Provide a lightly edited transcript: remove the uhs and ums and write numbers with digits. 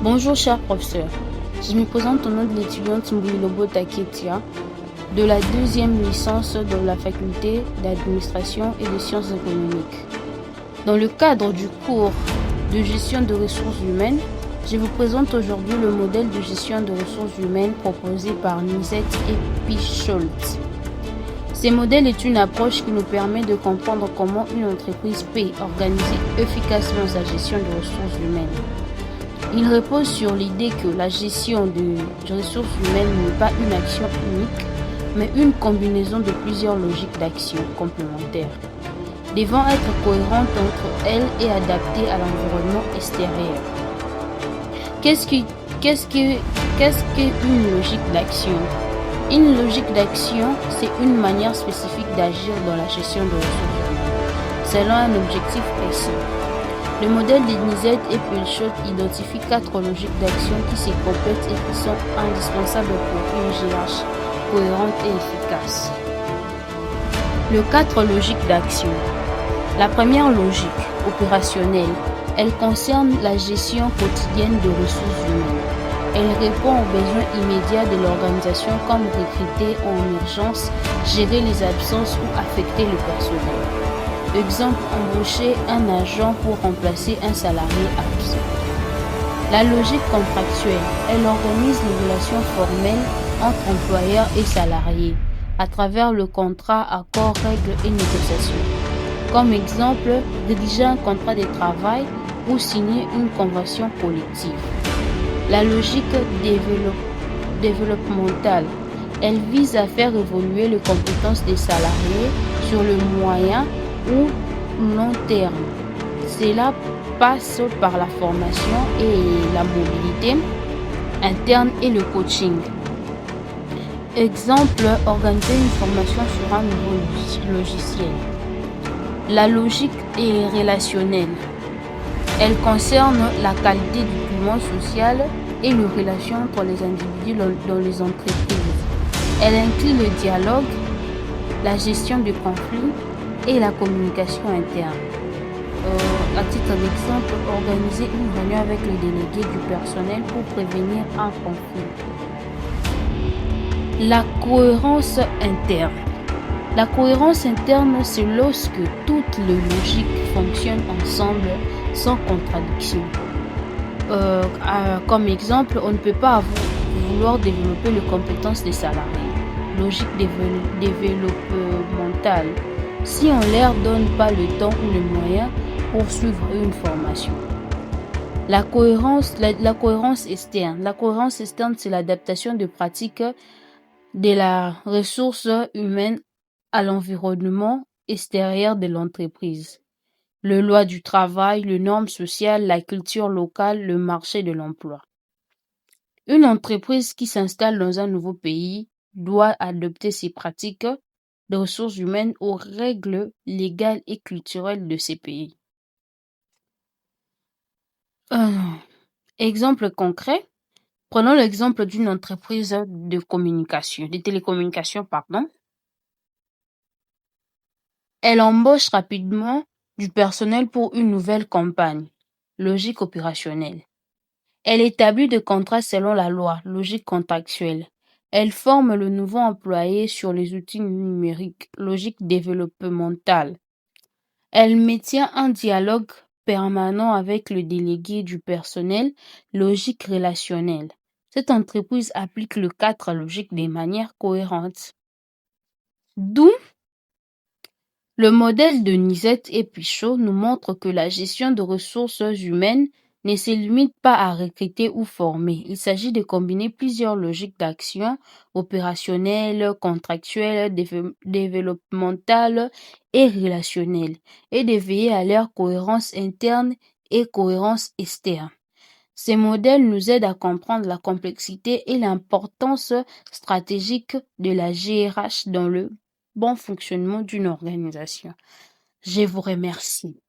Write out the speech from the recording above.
Bonjour cher professeur, je me présente au nom de l'étudiante Mbuilobo Taketia de la deuxième licence de la faculté d'administration et de sciences économiques. Dans le cadre du cours de gestion de ressources humaines, je vous présente aujourd'hui le modèle de gestion de ressources humaines proposé par Nizet et Picholt. Ce modèle est une approche qui nous permet de comprendre comment une entreprise peut organiser efficacement sa gestion de ressources humaines. Il repose sur l'idée que la gestion de ressources humaines n'est pas une action unique, mais une combinaison de plusieurs logiques d'action complémentaires, devant être cohérentes entre elles et adaptées à l'environnement extérieur. Qu'est-ce qu'une logique d'action? Une logique d'action, c'est une manière spécifique d'agir dans la gestion de ressources humaines, selon un objectif précis. Le modèle de Nizet et Picholt identifie 4 logiques d'action qui se complètent et qui sont indispensables pour une GH cohérente et efficace. Les 4 logiques d'action. La première logique, opérationnelle, elle concerne la gestion quotidienne de ressources humaines. Elle répond aux besoins immédiats de l'organisation comme recruter en urgence, gérer les absences ou affecter le personnel. Exemple, embaucher un agent pour remplacer un salarié absent. La logique contractuelle, elle organise les relations formelles entre employeurs et salariés à travers le contrat, accords, règles et négociations. Comme exemple, rédiger un contrat de travail ou signer une convention collective. La logique développementale, elle vise à faire évoluer les compétences des salariés sur le moyen ou long terme. Cela passe par la formation et la mobilité interne et le coaching. Exemple, organiser une formation sur un nouveau logiciel. La logique est relationnelle. Elle concerne la qualité du climat social et les relations entre les individus dans les entreprises. Elle inclut le dialogue, la gestion des conflits et la communication interne. À titre d'exemple, organiser une réunion avec les délégués du personnel pour prévenir un conflit. La cohérence interne. La cohérence interne, c'est lorsque toutes les logiques fonctionnent ensemble sans contradiction. Comme exemple, on ne peut pas vouloir développer les compétences des salariés. Logique développementale. Si on ne leur donne pas le temps ou les moyens pour suivre une formation. La cohérence externe. La cohérence externe, c'est l'adaptation de pratiques de la ressource humaine à l'environnement extérieur de l'entreprise. Les lois du travail, les normes sociales, la culture locale, le marché de l'emploi. Une entreprise qui s'installe dans un nouveau pays doit adopter ses pratiques de ressources humaines aux règles légales et culturelles de ces pays. Exemple concret, prenons l'exemple d'une entreprise de télécommunications. Elle embauche rapidement du personnel pour une nouvelle campagne, logique opérationnelle. Elle établit des contrats selon la loi, logique contractuelle. Elle forme le nouveau employé sur les outils numériques, logique développementale. Elle maintient un dialogue permanent avec le délégué du personnel, logique relationnelle. Cette entreprise applique les 4 logiques de manière cohérente. D'où le modèle de Nizet et Picholt nous montre que la gestion de ressources humaines ne se limite pas à recruter ou former. Il s'agit de combiner plusieurs logiques d'action opérationnelles, contractuelles, développementales et relationnelles, et de veiller à leur cohérence interne et cohérence externe. Ces modèles nous aident à comprendre la complexité et l'importance stratégique de la GRH dans le bon fonctionnement d'une organisation. Je vous remercie.